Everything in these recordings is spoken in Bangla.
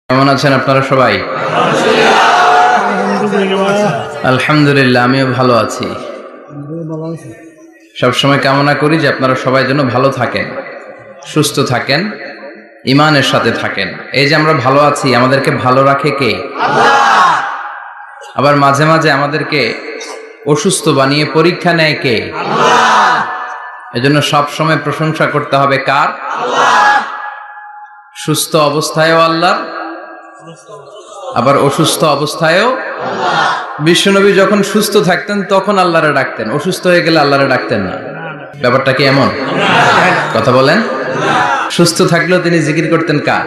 কেমন আছেন আপনারা সবাই? আলহামদুলিল্লাহ, আমিও ভালো আছি। সবসময় কামনা করি যে আপনারা সবাই যেন ভালো থাকেন, সুস্থ থাকেন, ইমানের সাথে থাকেন। এই যে আমরা ভালো আছি, আমাদেরকে ভালো রাখে কে? আবার মাঝে মাঝে আমাদেরকে অসুস্থ বানিয়ে পরীক্ষা নেয় কে? এজন্য সব সময় প্রশংসা করতে হবে কার? সুস্থ অবস্থায়ও আল্লাহ, আবার অসুস্থ অবস্থায়ও। বিশ্বনবী যখন সুস্থ থাকতেন তখন আল্লাহরে ডাকতেন, অসুস্থ হয়ে গেলে আল্লাহরে ডাকতেন না। ব্যাপারটা কি এমন? কথা বলেন। সুস্থ থাকলেও তিনি জিকির করতেন কার?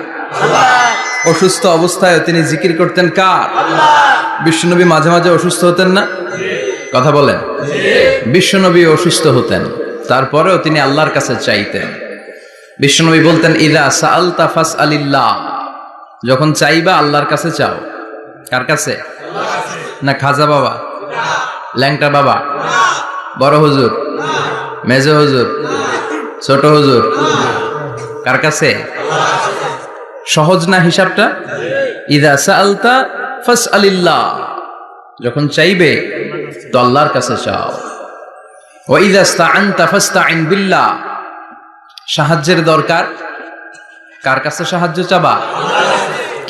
অসুস্থ অবস্থায়ও তিনি জিকির করতেন কার? বিশ্বনবী মাঝে মাঝে অসুস্থ হতেন না? কথা বলেন। বিশ্বনবী অসুস্থ হতেন, তারপরেও তিনি আল্লাহর কাছে চাইতেন। বিশ্বনবী বলতেন, ইযা সাআলতা ফাসআলিল্লাহ, যখন চাইবা আল্লাহর কাছে চাও। কার কাছে? না খাজা বাবা, ল্যাংটা বাবা, বড় হুজুর, মেজো হুজুর, ছোট হুজুর? কার কাছে? সহজ না হিসাবটা? ইযা সাআলতা ফাসআলিল্লাহ, যখন চাইবে তো আল্লাহর কাছে চাও। ওয়া ইযা ইসতাআনতা ফাসতাইন বিল্লাহ, সাহায্যের দরকার কার কাছে সাহায্য চাবা?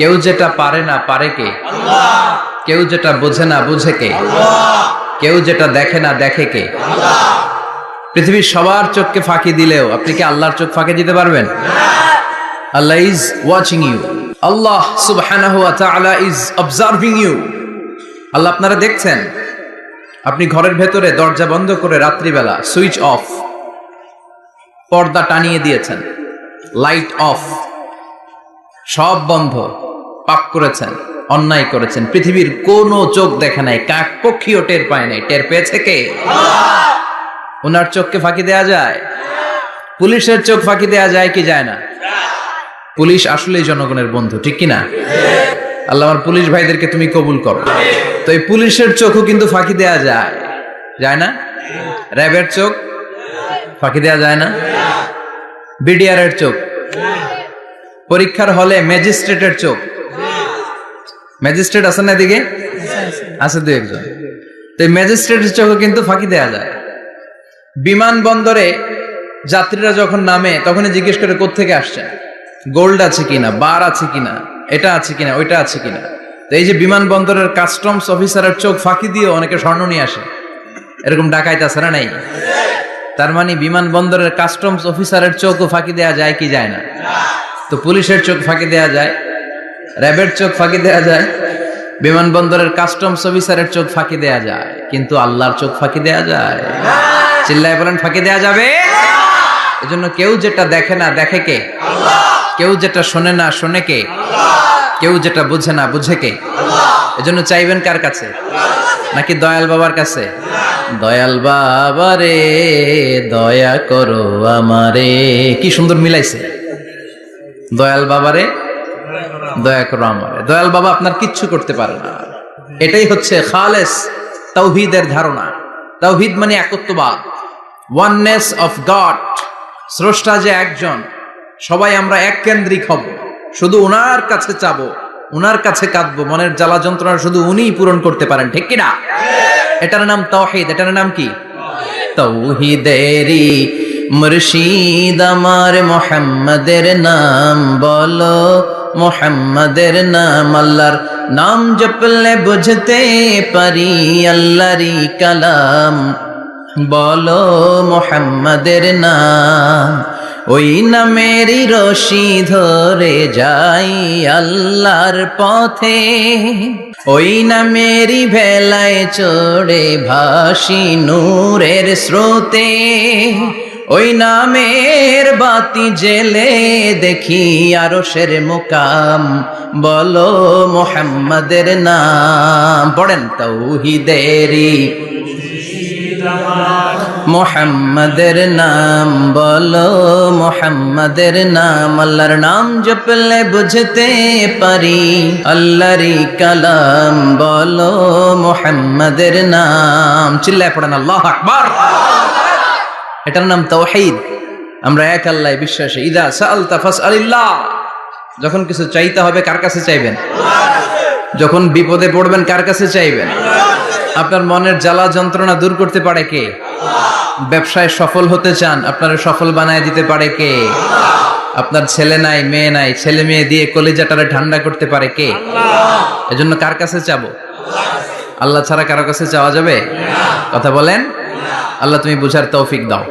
কেউ যেটা পারে না পারে কে? কেউ যেটা বোঝে না বুঝে কে? কেউ যেটা দেখে না দেখে কে? পৃথিবীর সবার চোখকে ফাঁকি দিলেও আপনি কি আল্লাহর চোখ ফাঁকি দিতে পারবেন? আল্লাহ ইজ ওয়াচিং ইউ, আল্লাহ সুবহানাহু ওয়া তাআলা ইজ অবজার্ভিং ইউ। আল্লাহ আপনারা দেখছেন। আপনি ঘরের ভেতরে দরজা বন্ধ করে রাত্রিবেলা সুইচ অফ, পর্দা টানিয়ে দিয়েছেন, লাইট অফ, সব বন্ধ, পাপ করেছেন, অন্যায় করেছেন, পৃথিবীর কোনো চোখ দেখে নাই, কাক পক্ষীও টের পায় নাই। টের পেয়েছে কে? ওনার চোখকে ফাঁকি দেয়া যায়? পুলিশের চোখ ফাঁকি দেয়া যায় কি যায় না? পুলিশ আসলেই জনগণের বন্ধু, ঠিক কিনা? আল্লাহ আমার পুলিশ ভাইদেরকে তুমি কবুল করো। তো এই পুলিশের চোখও কিন্তু ফাঁকি দেয়া যায়, যায় না? র্যাবের চোখ ফাঁকি দেয়া যায় না? বিডিআরের চোখ, পরীক্ষার হলে ম্যাজিস্ট্রেটের চোখ, ম্যাজিস্ট্রেট আছে না এদিকে? আছে দু একজন। তো এই ম্যাজিস্ট্রেটের চোখও কিন্তু ফাঁকি দেয়া যায়। বিমানবন্দরে যাত্রীরা যখন নামে তখনই জিজ্ঞেস করে কোত্থেকে আসছে, গোল্ড আছে কিনা, বার আছে কিনা, এটা আছে কিনা, ওইটা আছে কিনা। তো এই যে বিমানবন্দরের কাস্টমস অফিসারের চোখ ফাঁকি দিয়ে অনেকে স্বর্ণ নিয়ে আসে, এরকম ডাকাইত আছে না নাই? তার মানে বিমানবন্দরের কাস্টমস অফিসারের চোখও ফাঁকি দেয়া যায় কি যায় না? তো পুলিশের চোখ ফাঁকি দেয়া যায়, র্যাবের চোখ ফাঁকি দেয়া যায়, বিমানবন্দরের কাস্টমস অফিসারের চোখ ফাঁকি দেয়া যায়, কিন্তু আল্লাহর চোখ ফাঁকি দেয়া যায়? চিল্লায় বলেন ফাঁকি দেয়া যাবে? এজন্য কেউ যেটা দেখে না দেখে কে? কেউ যেটা শোনে না শোনে কে? কেউ যেটা বুঝে না বুঝে কে? এজন্য চাইবেন কার কাছে? নাকি দয়াল বাবার কাছে? দয়াল বাবা রে দয়া করো আমারে। কি সুন্দর মিলাইছে, দয়াল বাবারে দয়া করো আমারে। দয়াল বাবা আপনার কিচ্ছু করতে পারে না। এটাই হচ্ছে খালেস তাওহীদের ধারণা। তাওহীদ মানে একত্ববাদ, ওয়াননেস অফ গড। স্রষ্টা যে একজন, সবাই আমরা এক কেন্দ্রিক হব, শুধু উনার কাছে চাবো, উনার কাছে কাঁদবো, মনের জ্বালা যন্ত্রণা শুধু উনিই পূরণ করতে পারেন, ঠিক কিনা? এটার নাম তাওহীদ। এটার নাম কি? তাওহীদেরই মুর্শিদ আমার মুহাম্মাদের নাম বলো, মুহাম্মাদের নাম। আল্লাহর নাম জপলে বুঝতে পারি আল্লাহরই কালাম, বলো মুহাম্মাদের নাম। ওই নামেরই রশি ধরে যাই আল্লাহর পথে, ওই নামেরই ভেলায় চড়ে ভাসি নূরের স্রোতে, ওই নামের বাতি জেলে দেখি আরশের মুকাম, বলো মুহাম্মাদের নাম। পড়েন তাওহীদেরই মুহাম্মাদের নাম বলো, মুহাম্মাদের নাম। আল্লাহর নাম জপলে বুঝতে পারি আল্লাহরই কালাম, বলো মুহাম্মাদের নাম। চিল্লায় পড়েন আল্লাহু আকবার। এটার নাম তাওহীদ। আমরা এক আল্লাহ বিশ্বাসী। ইযা সাআলতা ফাসআলিল্লাহ, যখন কিছু চাইতে হবে কার কাছে চাইবেন? যখন বিপদে পড়বেন কার কাছে চাইবেন? আপনার মনের জ্বালা যন্ত্রণা দূর করতে পারে কে? ব্যবসায় সফল হতে চান, আপনারা সফল বানায় দিতে পারে কে? আপনার ছেলে নাই, মেয়ে নাই, ছেলে মেয়ে দিয়ে কলিজাটারে ঠান্ডা করতে পারে কে? এজন্য কার কাছে চাবো? আল্লাহ ছাড়া কারো কাছে চাওয়া যাবে? কথা বলেন। আল্লাহ তুমি বুঝার তৌফিক দাও,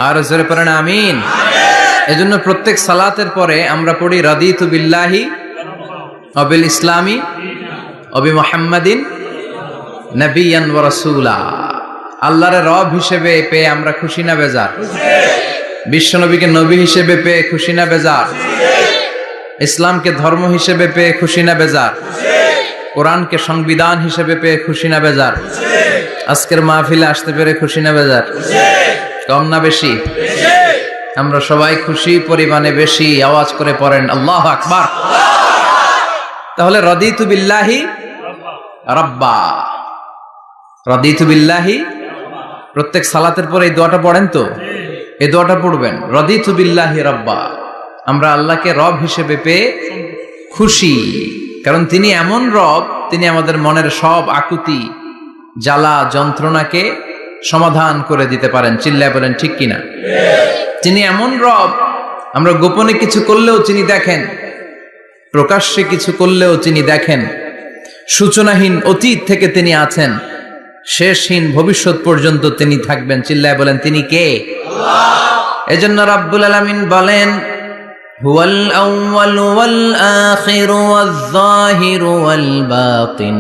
আর জোরে পড়েন আমিন। এজন্য প্রত্যেক সালাতের পরে আমরা পড়ি রাদিতু বিল্লাহি ওয়া বিল ইসলামি ওয়া বি মুহাম্মাদিন নবিয়ান ওয়া রাসূলা। আল্লাহর রব হিসেবে পেয়ে আমরা খুশি না বেজার? বিশ্বনবীকে নবী হিসেবে পেয়ে খুশি না বেজার? ইসলামকে ধর্ম হিসেবে পেয়ে খুশি না বেজার? কোরআনকে সংবিধান হিসেবে পেয়ে খুশি না বেজার? আজকের মাহফিলে আসতে পেরে খুশি না বেজার? কম না বেশি? আমরা সবাই খুশি, পরিমাণে বেশি। আওয়াজ করে পড়েন আল্লাহু আকবার। তাহলে রাদিতু বিল্লাহি রাব্বা, রাদিতু বিল্লাহি। প্রত্যেক সালাতের পরে এই দোয়াটা পড়েন তো? এই দোয়াটা পড়বেন, রাদিতু বিল্লাহি রাব্বা। আমরা আল্লাহকে রব হিসেবে পেয়ে খুশি, কারণ তিনি এমন রব, তিনি আমাদের মনের সব আকুতি, জ্বালা যন্ত্রণাকে সমাধান করে দিতে পারেন। চিল্লায় বলেন ঠিক কিনা? তিনি এমন রব, আমরা গোপনে কিছু করলেও তিনি দেখেন, প্রকাশ্যে কিছু করলেও তিনি দেখেন। সূচনাহীন অতীত থেকে তিনি আছেন, শেষহীন ভবিষ্যৎ পর্যন্ত তিনি থাকবেন। চিল্লায় বলেন তিনি কে? এজন্য রাব্বুল আলামিন বলেন, হুয়াল আউয়ালু ওয়াল আখিরু ওয়াজ যাহিরু ওয়াল বাতিন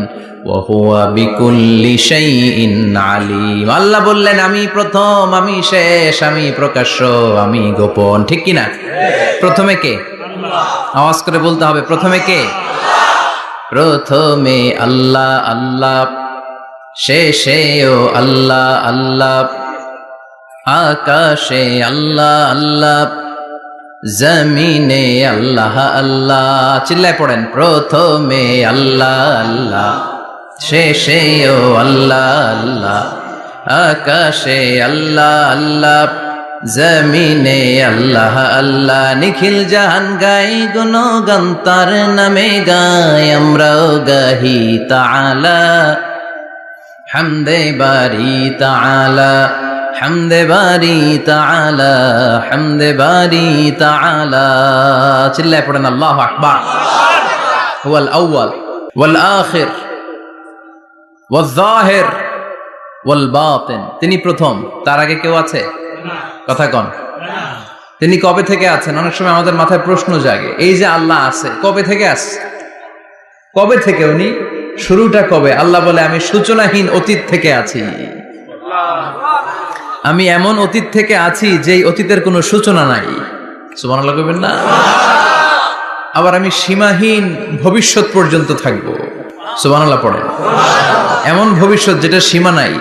ওয়া হুয়া বিকুল্লি শাইইন আলিম। আল্লাহ বললেন আমি প্রথম, আমি শেষ, আমি প্রকাশ্য, আমি গোপন। ঠিক কিনা? প্রথমে কে? আওয়াজ করে বলতে হবে, প্রথমে কে? প্রথমে আল্লাহ আল্লাহ, শেষেও আল্লাহ আল্লাহ, আকাশে আল্লাহ আল্লাহ, জমিনে আল্লাহ আল্লাহ। চিল্লায় পড়েন, প্রথমে আল্লাহ আল্লাহ, শেষেও আল্লাহ আল্লাহ, আকাশে আল্লাহ আল্লাহ, জমিনে আল্লাহ আল্লাহ। নিখিল জাহান গাই গুণগান তার নামে গাই, আমরাও গাহি তাআলা হামদে বারি তাআলা, হামদে বারি তাআলা, হামদে বারি তাআলা। চিল্লায় পড়েন আল্লাহু আকবার। হুয়াল আউয়াল ওয়াল আখির ওয়াজ যাহির ওয়াল বাতিন। তিনি প্রথম, তার আগে কেউ আছে? কথা কন। তিনি কবে থেকে আছেন? অনেক সময় আমাদের মাথায় প্রশ্ন জাগে, এই যে আল্লাহ আছে, কবে থেকে আছে? কবে থেকে উনি? শুরুটা কবে? আল্লাহ বলে আমি সূচনাহীন অতীত থেকে আছি। আমি এমন অতীত থেকে আছি যেই অতীতের কোনো সূচনা নাই। সুবহানাল্লাহ কইবেন না? আবার আমি সীমাহীন ভবিষ্যৎ পর্যন্ত থাকবো। সুবহানাল্লাহ পড়েন। এমন ভবিষ্যৎ যেটা সীমা নাই,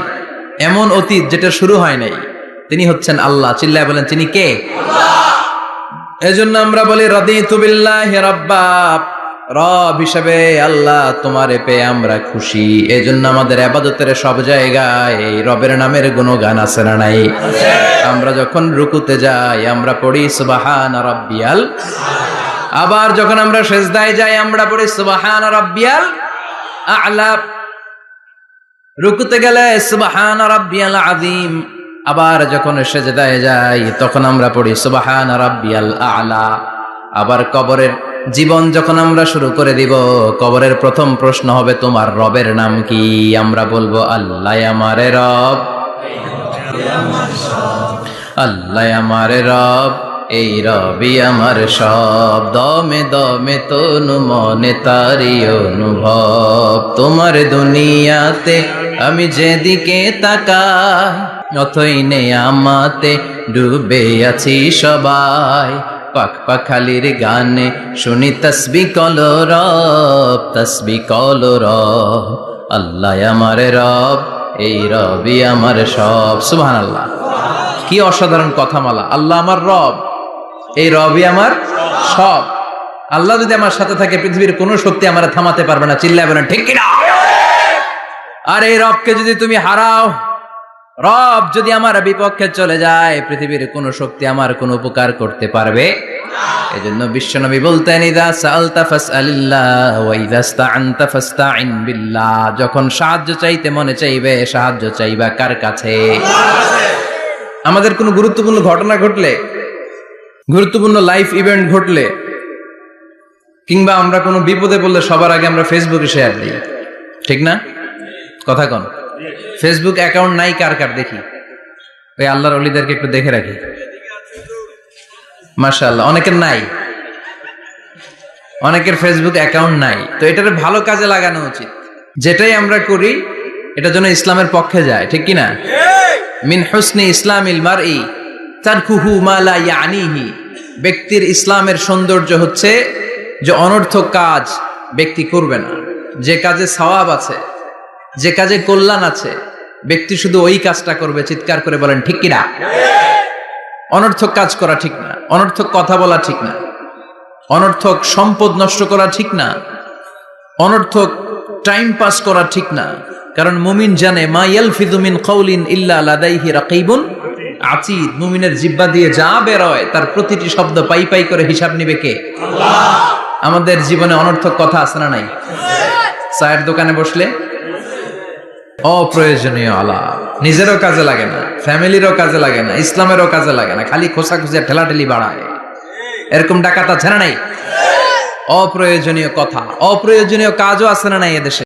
এমন অতীত যেটা শুরু হয় নাই, তিনি হচ্ছেন আল্লাহ। চিল্লায় বলেন তিনি কে? এজন্য আমরা বলি রাদিতু বিল্লাহি রাব্বা, রব হিসেবে আল্লাহ তোমারে পেয়ে আমরা খুশি। এজন্য আমাদের ইবাদতের সব জায়গায় এই রবের নামের গুণগান আছে না নাই? আমরা যখন রুকুতে যাই আমরা পড়ি সুবহানা রাব্বিয়াল, আবার যখন আমরা সিজদায় যাই আমরা পড়ি সুবহানা রাব্বিয়াল আ'লা। রুকুতে গেলে সুবহানা রাব্বিয়াল আযীম, আবার যখন সিজদায় যাই তখন আমরা পড়ি সুবহানা রাব্বিয়াল আ'লা। আবার কবরের জীবন যখন আমরা শুরু করে দিব, কবরের প্রথম প্রশ্ন হবে তোমার রবের নাম কি? আমরা বলবো আল্লাহ আমারে রব, আল্লাহ আমারে রব, এই রবি আমার সব। দমে দমে তনু মনে তারি অনুভব, তোমার দুনিয়াতে আমি যেদিকে তাকাই অথই নেয়ামতে ডুবে আছি সবাই। পাক পাখালির গানে শুনি তসবিহ কলো রব, তসবিহ কলো রব, আল্লাহ আমার রব, এই রবি আমার সব। সুবহানাল্লাহ, কি অসাধারণ কথামালা। আল্লাহ আমার রব, এই রবি আমার সব। আল্লাহ যদি আমার সাথে থাকে পৃথিবীর কোন শক্তি আমার থামাতে পারবে না। চিল্লায় বলেন ঠিক কিনা? আর এই রবকে যদি তুমি হারাও, রব যদি আমার বিপক্ষে চলে যায়, পৃথিবীর কোন শক্তি আমার কোন উপকার করতে পারবে? এজন্য বিশ্বনবী বলতেন, ইযা সাআলতা ফাসআলিল্লাহ ওয়া ইযা ইসতাআনতা ফাসতাইন বিল্লাহ। যখন সাহায্য চাইতে মনে চাইবে, সাহায্য চাইবা কার কাছে? আমাদের কোনো গুরুত্বপূর্ণ ঘটনা ঘটলে, গুরুত্বপূর্ণ লাইফ ইভেন্ট ঘটলে, কিংবা আমরা কোনো বিপদে পড়লে সবার আগে আমরা ফেসবুকে শেয়ার দিই, ঠিক না? কথা কন। ফেসবুক অ্যাকাউন্ট নাই কার কার দেখি? ওই আল্লাহর ওলিদেরকে একটু দেখে রাখি। মাশাআল্লাহ, অনেকের নাই, অনেকের ফেসবুক অ্যাকাউন্ট নাই। তো এটারে ভালো কাজে লাগানো উচিত। যেটাই আমরা করি এটা যেন ইসলামের পক্ষে যায়, ঠিক কিনা? মিন হুসনি ইসলামিল মারই তারকুহু মা লা ইয়ানিহি। ব্যক্তির ইসলামের সৌন্দর্য হচ্ছে যে অনর্থক কাজ ব্যক্তি করবে না। যে কাজে সওয়াব আছে, যে কাজে কল্যাণ আছে, ব্যক্তি শুধু ওই কাজটা করবে। চিৎকার করে বলেন ঠিক কিনা? অনর্থক কাজ করা ঠিক না, অনর্থক কথা বলা ঠিক না, অনর্থক সম্পদ নষ্ট করা ঠিক না, অনর্থক টাইম পাস করা ঠিক না। কারণ মুমিন জানে, মা ইয়ালফিযু মিন কাউলিন ইল্লা লাদাইহি রাকীবুন আতীদ। মুমিনের জিহ্বা দিয়ে যা বের হয় তার প্রতিটি শব্দ পাই পাই করে হিসাব নিবে কে? আল্লাহ। আমাদের জীবনে অনর্থক কথা আছে না নাই? চায়ের দোকানে বসলে অপ্রয়োজনীয় আলাপ, নিজেরও কাজে লাগে না, ফ্যামিলিরও কাজে লাগে না, ইসলামেরও কাজে লাগে না, খালি খোঁচাখুচি ঠেলাঠেলি বাড়ায়। এরকম ডাকাত আছে না নাই? অপ্রয়োজনীয় কথা, অপ্রয়োজনীয় কাজও আছে না নাই এদেশে?